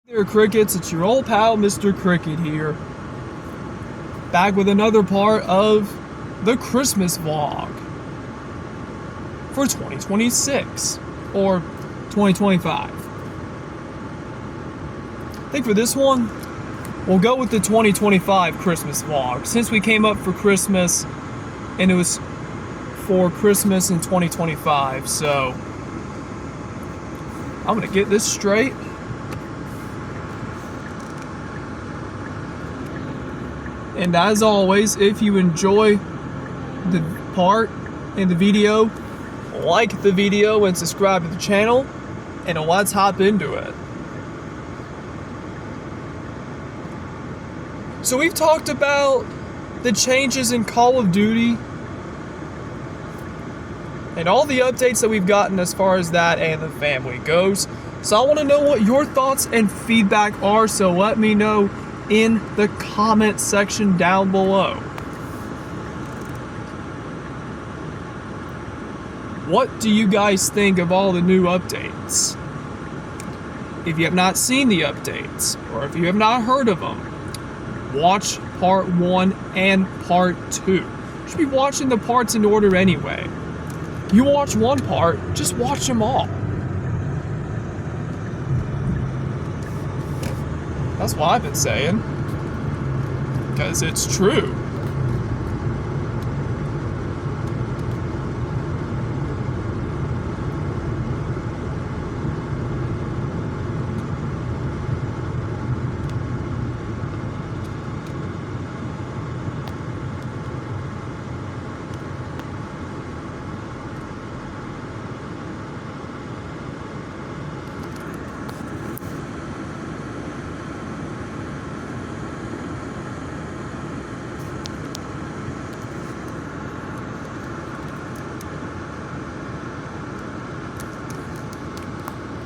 There, Crickets, it's your old pal, Mr. Cricket here. Back with another part of the Christmas vlog for 2026 or 2025. I think for this one, we'll go with the 2025 Christmas vlog since we came up for Christmas and it was for Christmas in 2025. So I'm gonna get this straight. And as always, if you enjoy the part in the video, like the video and subscribe to the channel, and let's hop into it. So we've talked about the changes in Call of Duty and all the updates that we've gotten as far as that and the family goes. So I want to know what your thoughts and feedback are, so let me know in the comment section down below. What do you guys think of all the new updates? If you have not seen the updates, or if you have not heard of them, watch part 1 and part 2. You should be watching the parts in order anyway. You watch one part, just watch them all. That's what I've been saying. Because it's true.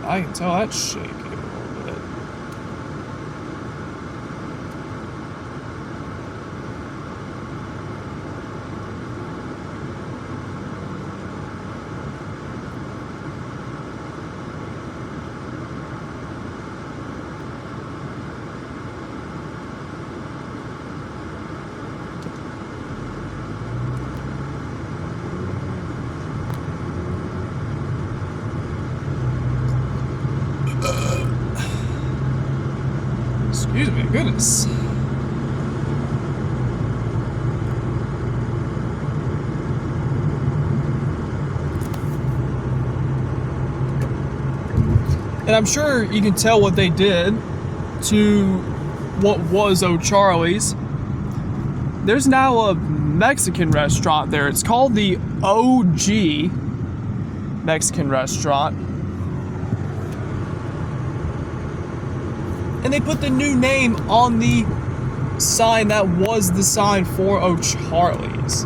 I can tell that's shaking a little bit. Excuse me, goodness. And I'm sure you can tell what they did to what was O'Charlie's. There's now a Mexican restaurant there. It's called the OG Mexican restaurant. And they put the new name on the sign that was the sign for O'Charlie's.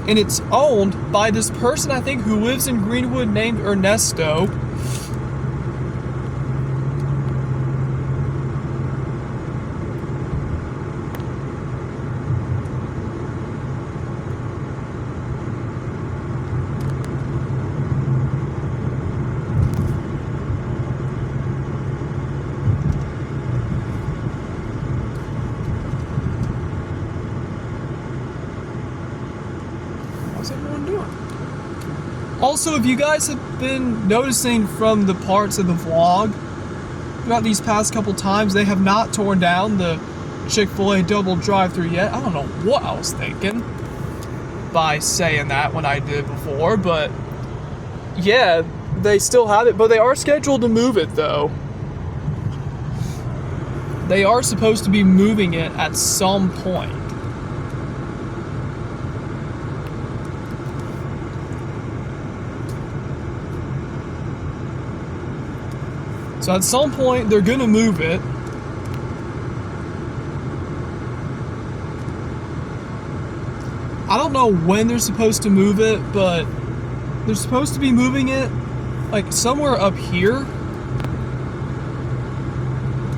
And it's owned by this person, I think, who lives in Greenwood named Ernesto. What's everyone doing? Also, if you guys have been noticing from the parts of the vlog throughout these past couple times, they have not torn down the Chick-fil-A double drive-thru yet. I don't know what I was thinking by saying that when I did before, but yeah, they still have it, but they are scheduled to move it though. They are supposed to be moving it at some point. So at some point, they're gonna move it. I don't know when they're supposed to move it, but they're supposed to be moving it like somewhere up here.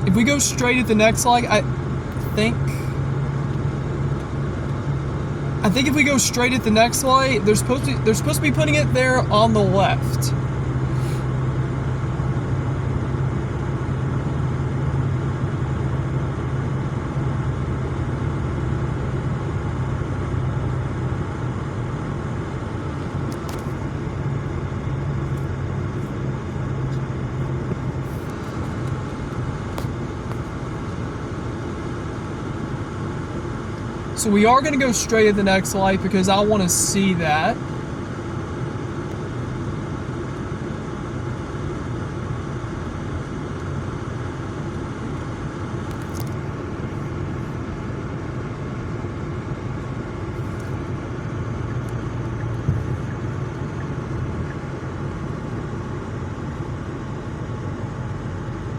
If we go straight at the next light, I think I think if we go straight at the next light, they're supposed to be putting it there on the left. So we are going to go straight at the next light because I want to see that.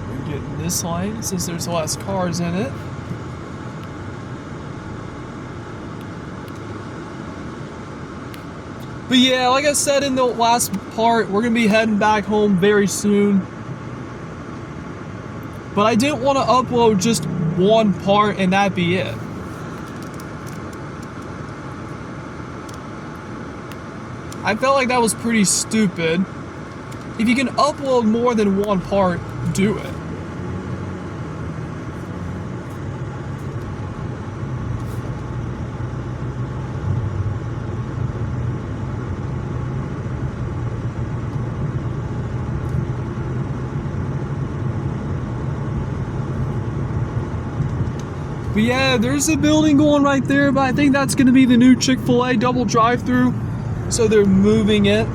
We're getting this light since there's less cars in it. But yeah, like I said in the last part, we're going to be heading back home very soon. But I didn't want to upload just one part and that be it. I felt like that was pretty stupid. If you can upload more than one part, do it. But yeah, there's a building going right there, but I think that's going to be the new Chick-fil-A double drive-thru. So they're moving it.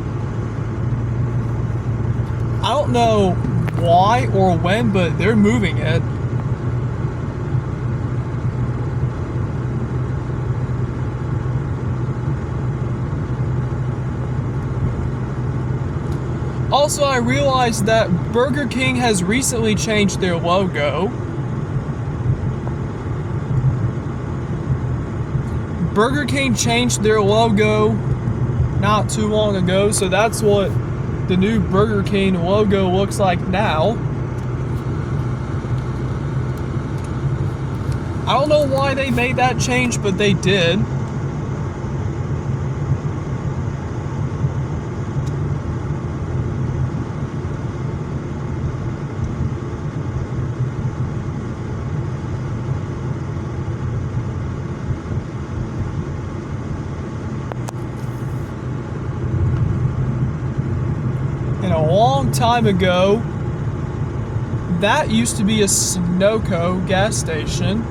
I don't know why or when, but they're moving it. Also, I realized that Burger King has recently changed their logo. Burger King changed their logo not too long ago, so that's what the new Burger King logo looks like now. I don't know why they made that change, but they did. A long time ago, that used to be a Sunoco gas station.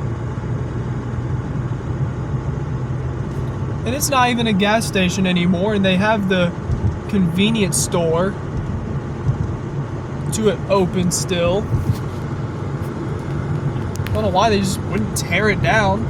And it's not even a gas station anymore, and they have the convenience store to it open still. I don't know why they just wouldn't tear it down.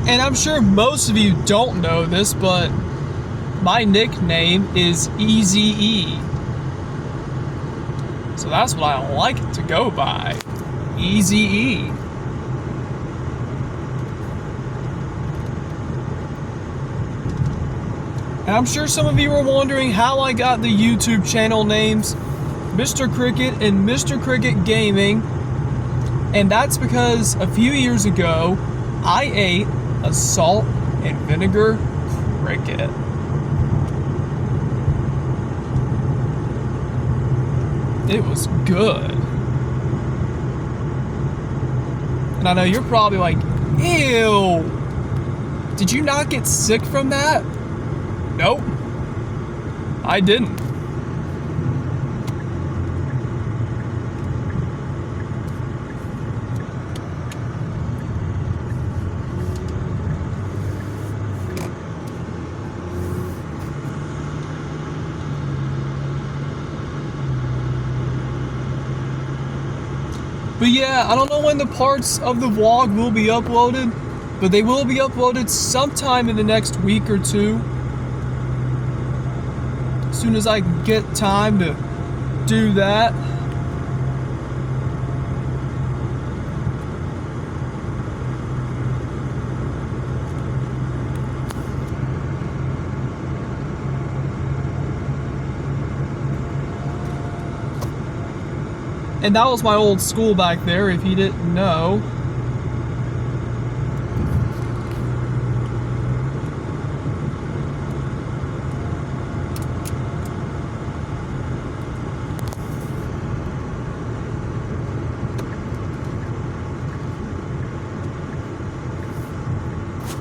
And I'm sure most of you don't know this, but my nickname is Eazy-E. So that's what I like to go by. Eazy-E. And I'm sure some of you are wondering how I got the YouTube channel names Mr. Cricket and Mr. Cricket Gaming. And that's because a few years ago, I ate a salt and vinegar cricket. It was good. And I know you're probably like, ew, did you not get sick from that? Nope, I didn't. But yeah, I don't know when the parts of the vlog will be uploaded, but they will be uploaded sometime in the next week or two. As soon as I get time to do that. And that was my old school back there, if you didn't know.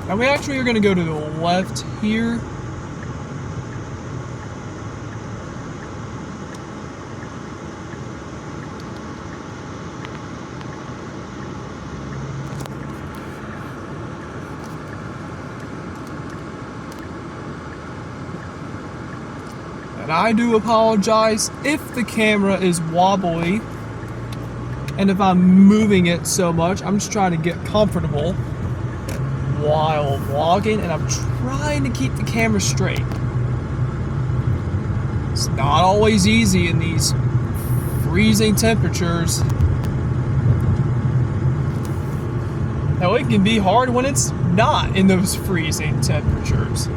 Now we actually are going to go to the left here. And I do apologize if the camera is wobbly and if I'm moving it so much. I'm just trying to get comfortable while vlogging, and I'm trying to keep the camera straight. It's not always easy in these freezing temperatures. Now it can be hard when it's not in those freezing temperatures.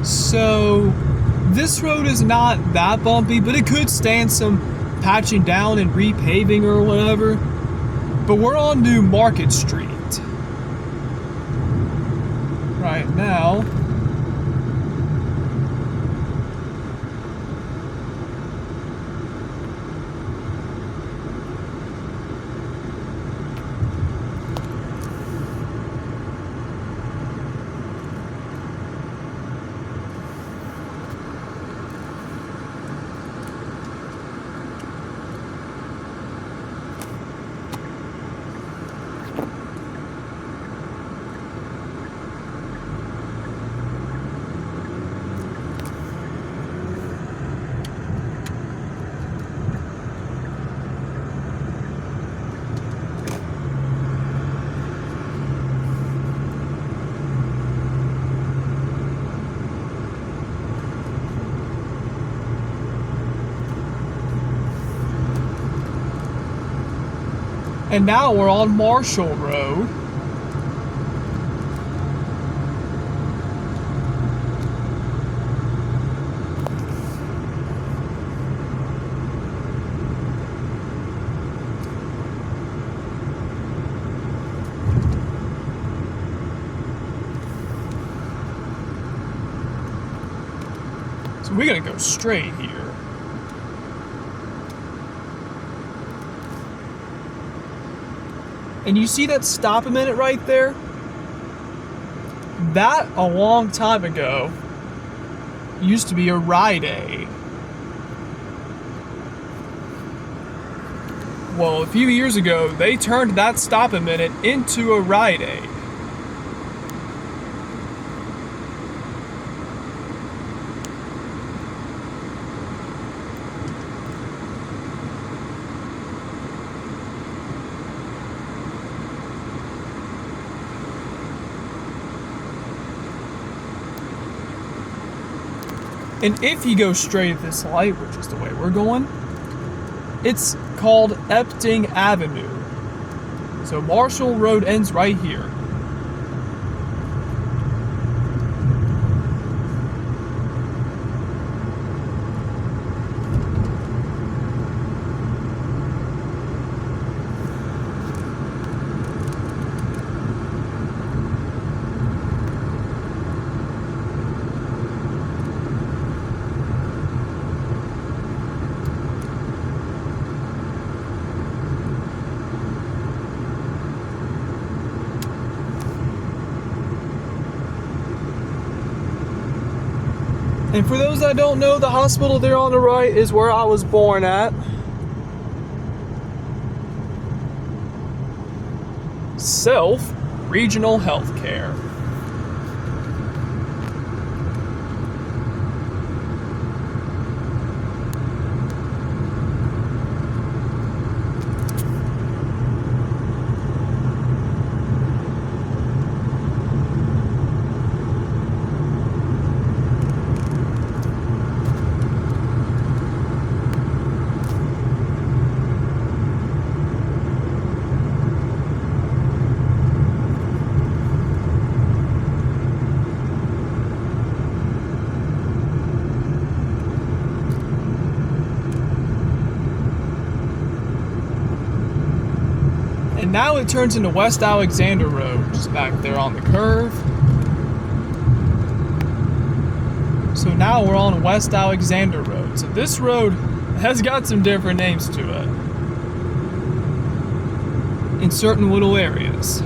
So this road is not that bumpy, but it could stand some patching down and repaving or whatever. But we're on New Market Street right now. And now we're on Marshall Road. So we're gonna go straight here. And you see that stop a minute right there? That, a long time ago, used to be a Rite Aid. Well, a few years ago, they turned that stop a minute into a Rite Aid. And if you go straight at this light, which is the way we're going, it's called Epting Avenue. So Marshall Road ends right here. And for those that don't know, the hospital there on the right is where I was born at. self-regional healthcare. And now it turns into West Alexander Road, just back there on the curve. So now we're on West Alexander Road. So this road has got some different names to it in certain little areas.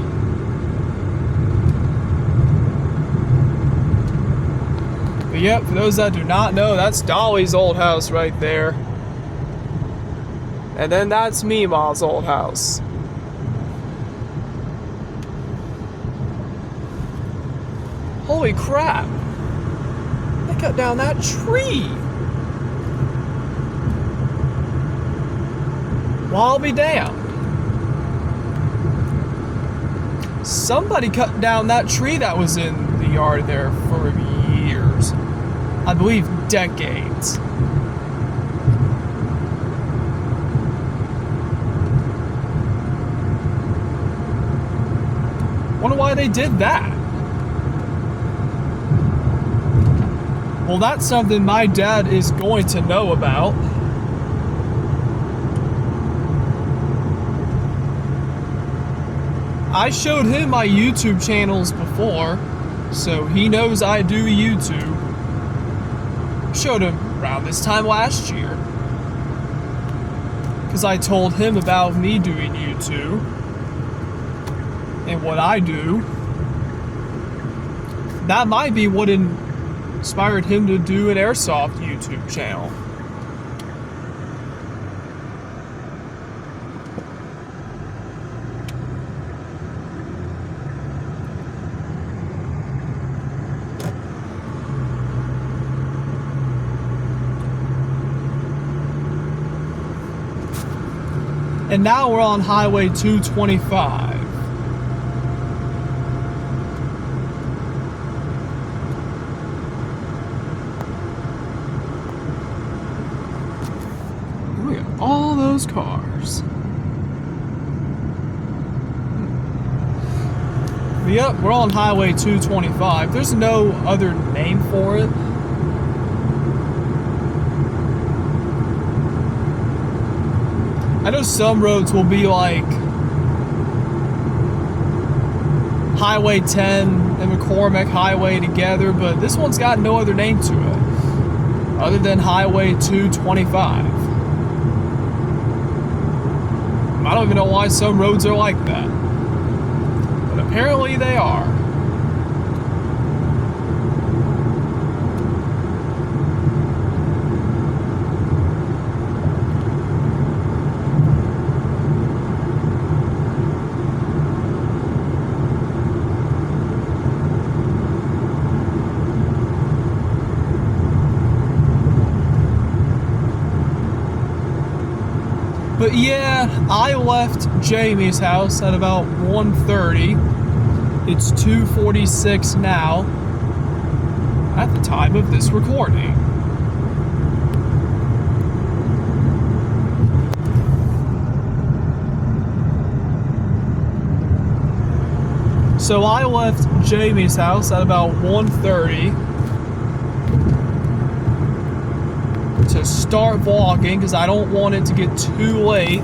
But yep, for those that do not know, that's Dolly's old house right there. And then that's Meemaw's old house. Holy crap! They cut down that tree! Well, I'll be damned. Somebody cut down that tree that was in the yard there for years. I believe decades. Wonder why they did that. Well, that's something my dad is going to know about. I showed him my YouTube channels before, so he knows I do YouTube. Showed him around this time last year. Because I told him about me doing YouTube and what I do. That might be what inspired him to do an airsoft YouTube channel. And now we're on Highway 225. Look at all those cars. Yep, we're on Highway 225. There's no other name for it. I know some roads will be like Highway 10 and McCormick Highway together, but this one's got no other name to it other than Highway 225. I don't even know why some roads are like that, but apparently they are. But yeah, I left Jamie's house at about 1:30. It's 2:46 now at the time of this recording. So I left Jamie's house at about 1:30 to start vlogging because I don't want it to get too late.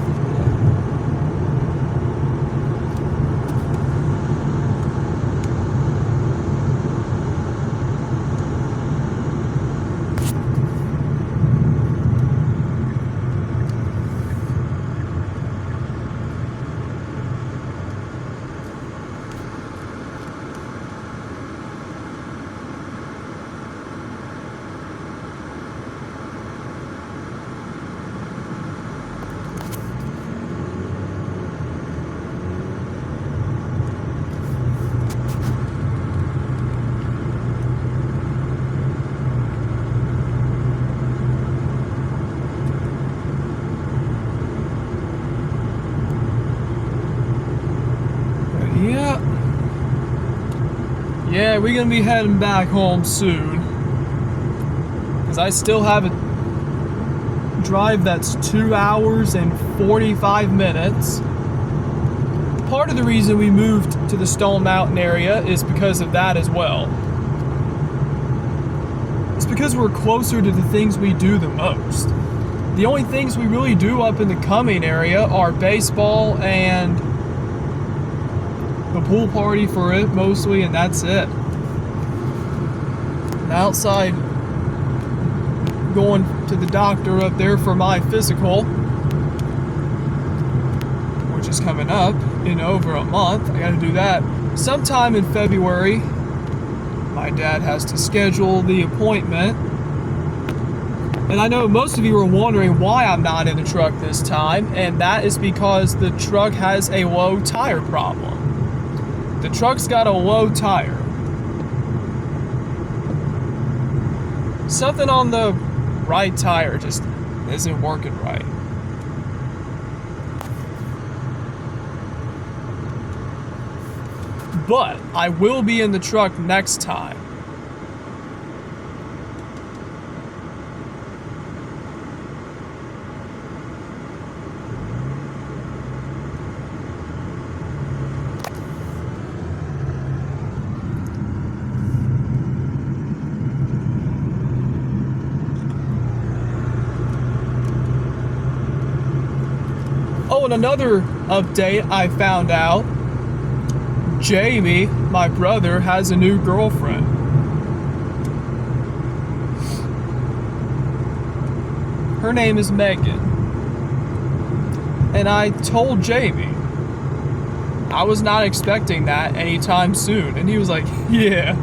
Yeah, we're gonna be heading back home soon. Because I still have a drive that's 2 hours and 45 minutes. Part of the reason we moved to the Stone Mountain area is because of that as well. It's because we're closer to the things we do the most. The only things we really do up in the Cumming area are baseball and the pool party for it mostly, and that's it. And outside, going to the doctor up there for my physical, which is coming up in over a month. I gotta do that sometime in February. My dad has to schedule the appointment. And I know most of you are wondering why I'm not in the truck this time, and that is because the truck has a low tire problem. The truck's got a low tire. Something on the right tire just isn't working right. But I will be in the truck next time. Oh, and another update I found out, Jamie, my brother, has a new girlfriend. Her name is Megan. And I told Jamie I was not expecting that anytime soon. And he was like, yeah.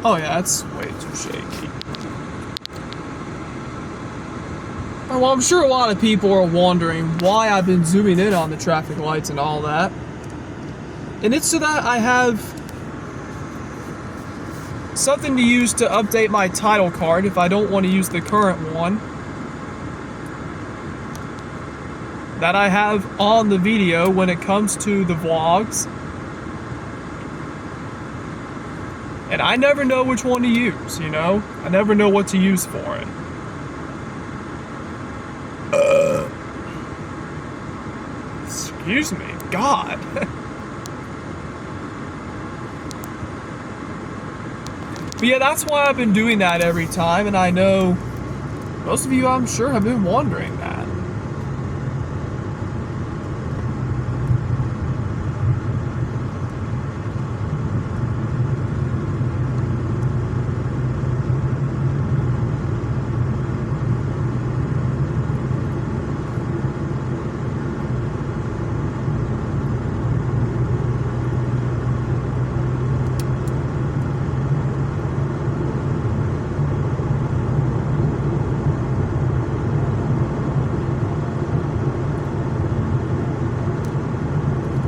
Oh yeah, that's way too shaky. Well, I'm sure a lot of people are wondering why I've been zooming in on the traffic lights and all that. And it's so that I have something to use to update my title card if I don't want to use the current one that I have on the video when it comes to the vlogs. And I never know which one to use, you know? I never know what to use for it. Excuse me, God. But yeah, that's why I've been doing that every time, and I know most of you, I'm sure, have been wondering that.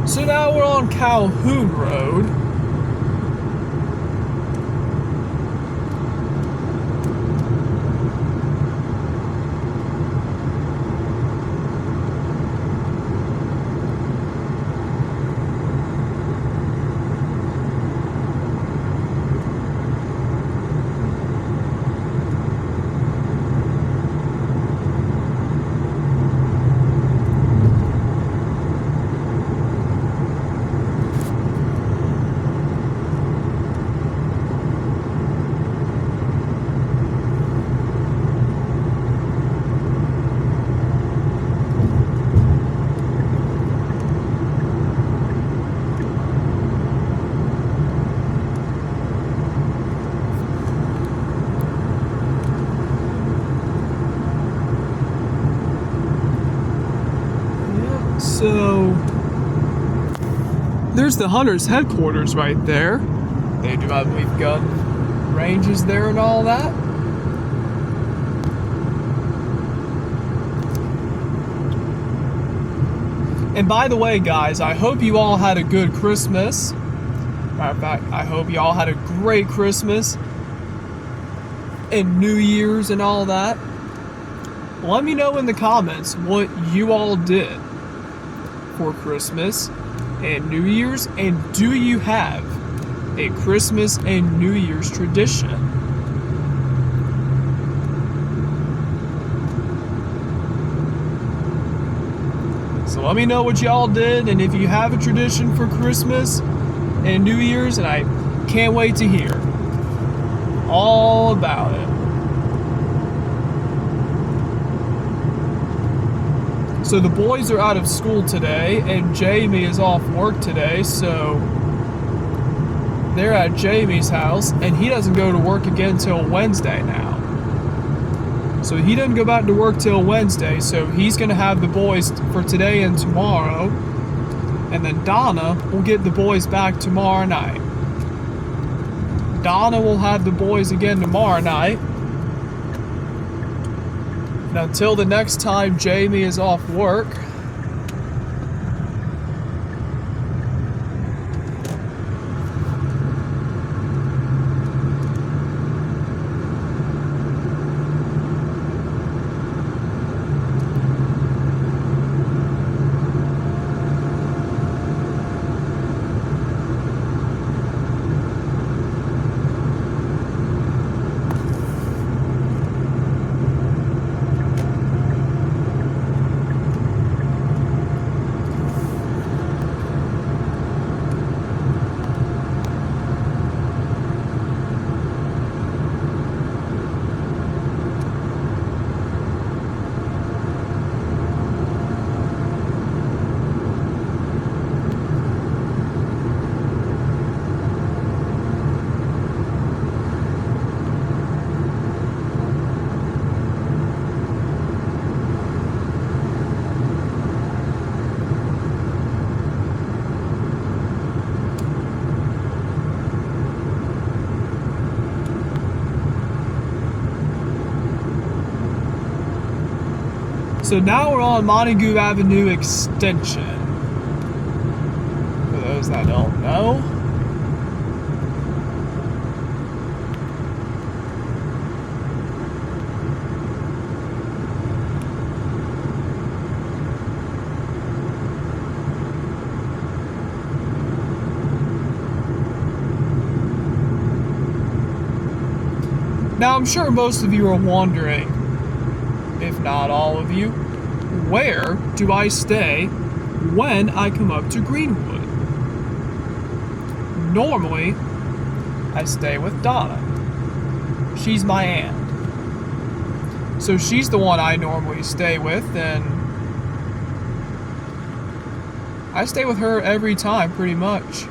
So now we're on Calhoun Road. So there's the Hunters headquarters right there. They do, I believe, gun ranges there and all that. And by the way, guys, I hope you all had a good Christmas. Matter of fact, I hope you all had a great Christmas and New Year's and all that. Let me know in the comments what you all did for Christmas and New Year's, and do you have a Christmas and New Year's tradition? So let me know what y'all did, and if you have a tradition for Christmas and New Year's, and I can't wait to hear all about it. So the boys are out of school today, and Jamie is off work today, so they're at Jamie's house, and he doesn't go to work again till Wednesday now. So he doesn't go back to work till Wednesday, so he's going to have the boys for today and tomorrow, and then Donna will get the boys back tomorrow night. Donna will have the boys again tomorrow night. And until the next time Jamie is off work, so now we're on Montague Avenue Extension. For those that don't know. Now I'm sure most of you are wondering, if not all of you, where do I stay when I come up to Greenwood? Normally, I stay with Donna. She's my aunt. So she's the one I normally stay with, and I stay with her every time, pretty much.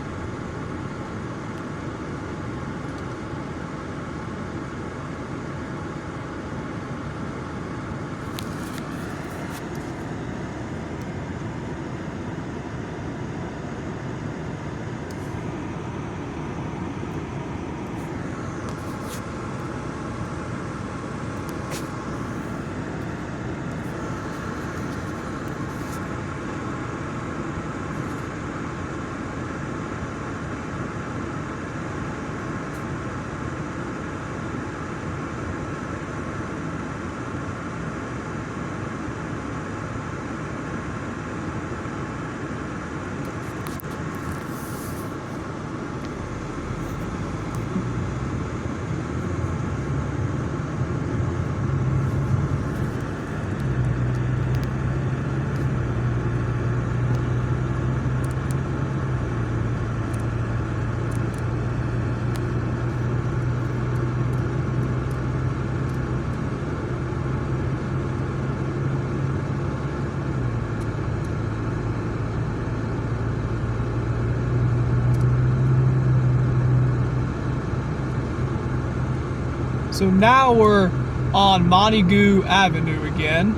So now we're on Montague Avenue again.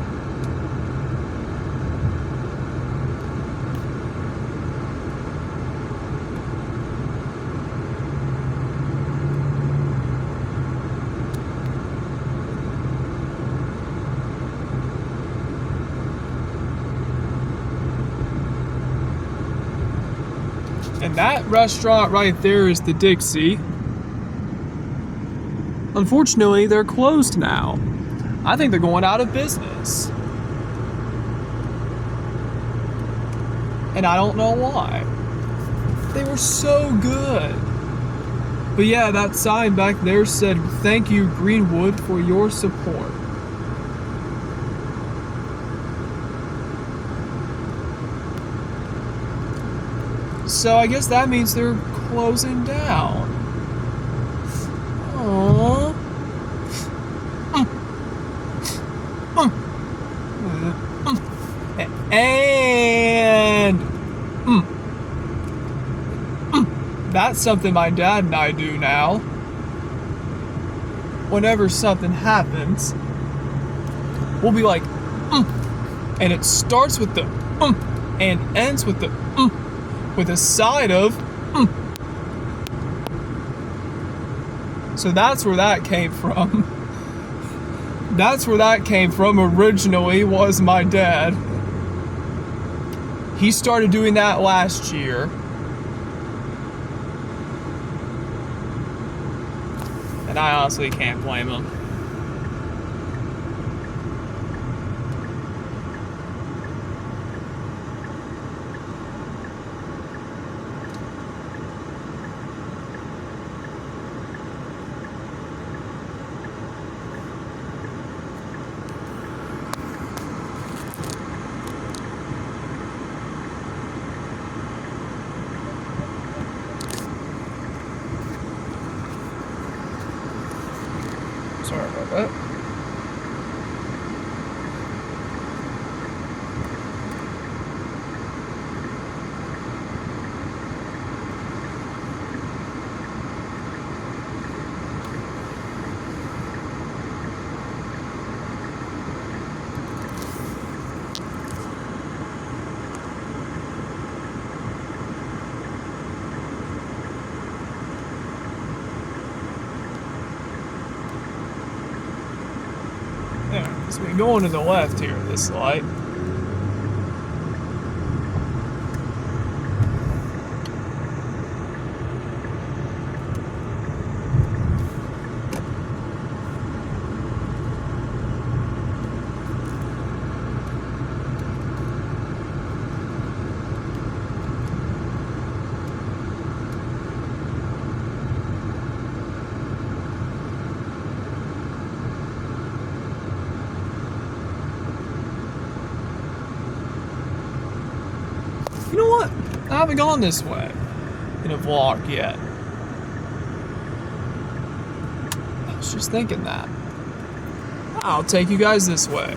And that restaurant right there is the Dixie. Unfortunately, they're closed now. I think they're going out of business. And I don't know why. They were so good. But yeah, that sign back there said, "Thank you, Greenwood, for your support." So I guess that means they're closing down. Aww. And that's something my dad and I do now. Whenever something happens, we'll be like, and it starts with the and ends with the with a side of So that's where that came from. That's where that came from originally, was my dad. He started doing that last year. And I honestly can't blame him. Sorry about that. Yeah, so we're going to the left here, this light. You know what? I haven't gone this way in a vlog yet. I was just thinking that. I'll take you guys this way.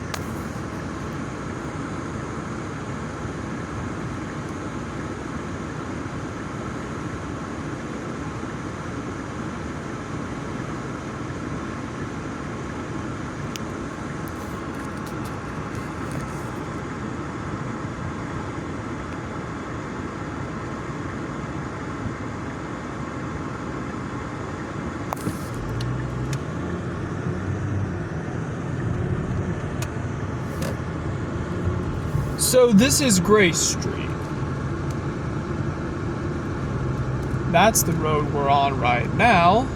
So this is Grace Street. That's the road we're on right now.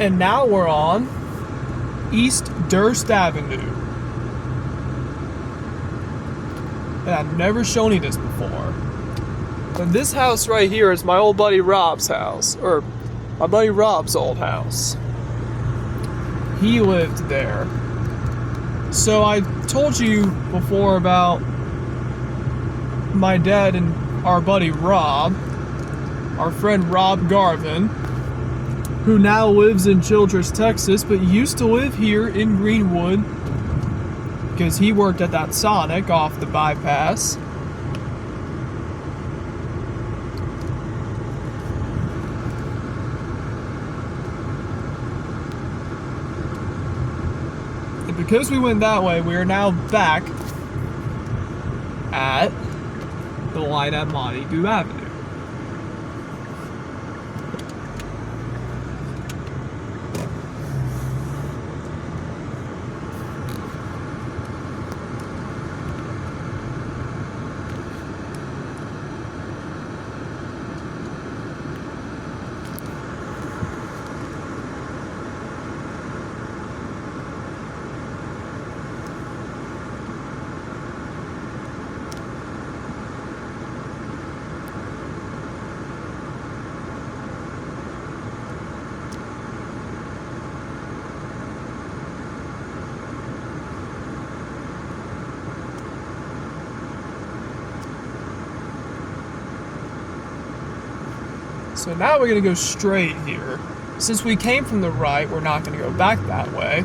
And now we're on East Durst Avenue. And I've never shown you this before. And this house right here is my old buddy Rob's house. Or my buddy Rob's old house. He lived there. So I told you before about my dad and our buddy Rob, our friend Rob Garvin, who now lives in Childress, Texas, but used to live here in Greenwood because he worked at that Sonic off the bypass. And because we went that way, we are now back at the line at Montague Avenue. So now we're going to go straight here. Since we came from the right, we're not going to go back that way.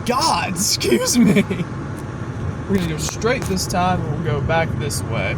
God, excuse me. We're going to go straight this time and we'll go back this way.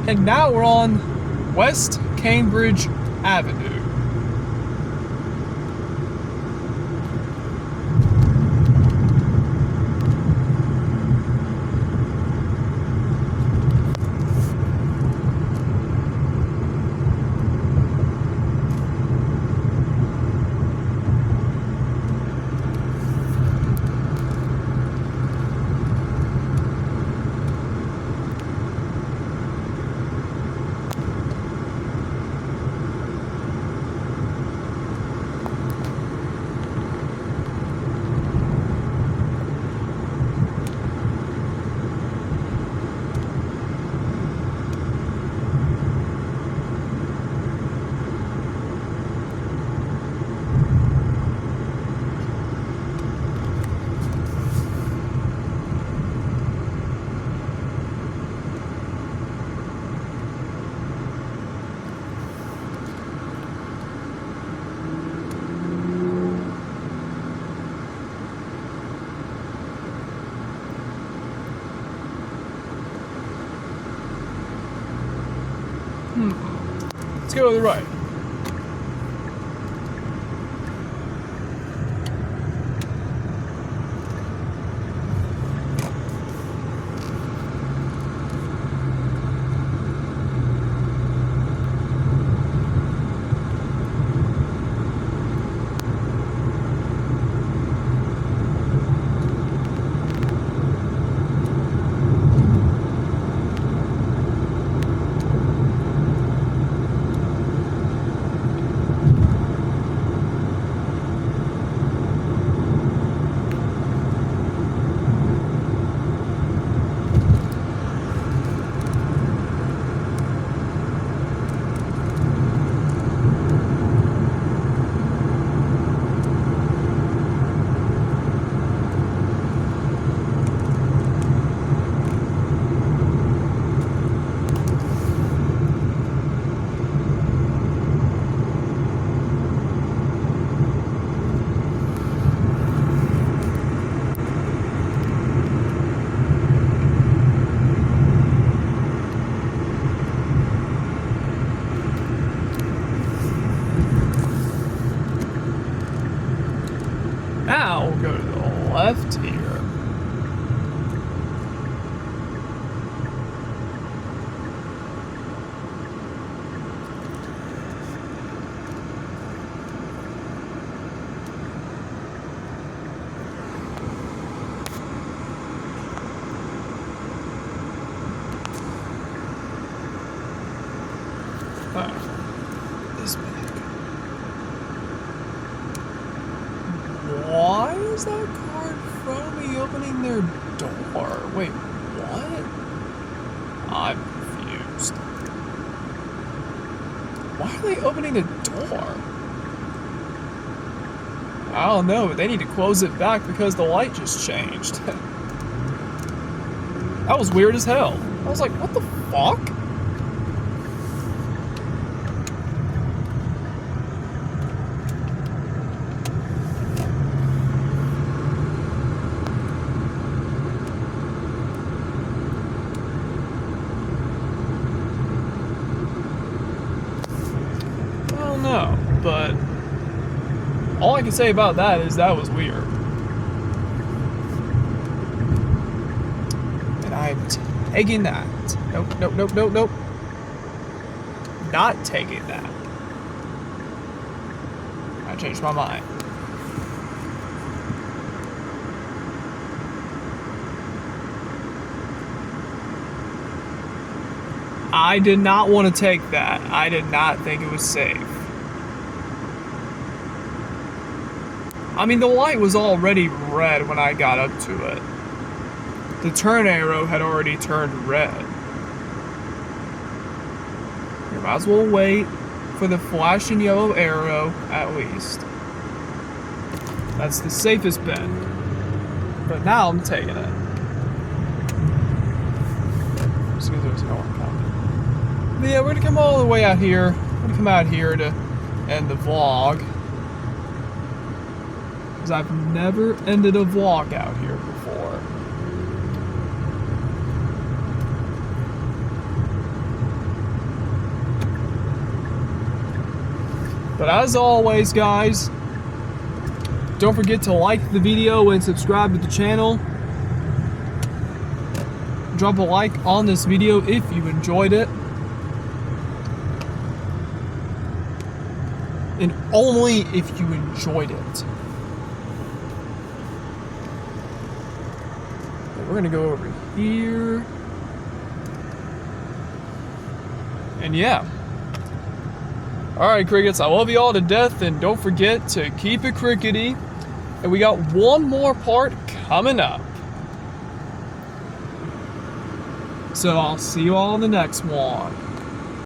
And now we're on West Cambridge Avenue. Let's go to the right. Alright. This back. Why is that car in front of me opening their door? Wait, what? I'm confused. Why are they opening the door? I don't know, but they need to close it back because the light just changed. That was weird as hell. I was like, what the fuck? I don't know, but all I can say about that is that was weird. And I'm taking that. Nope, nope, nope, nope, nope. Not taking that. I changed my mind. I did not want to take that. I did not think it was safe. I mean, the light was already red when I got up to it. The turn arrow had already turned red. You might as well wait for the flashing yellow arrow at least. That's the safest bet. But now I'm taking it. Excuse me, there's no one coming. But yeah, we're gonna come all the way out here. We're gonna come out here to end the vlog. Because I've never ended a vlog out here before. But as always, guys, don't forget to like the video and subscribe to the channel. Drop a like on this video if you enjoyed it. And only if you enjoyed it. We're gonna go over here. And yeah. Alright, crickets, I love you all to death, and don't forget to keep it crickety. And we got one more part coming up. So I'll see you all in the next one.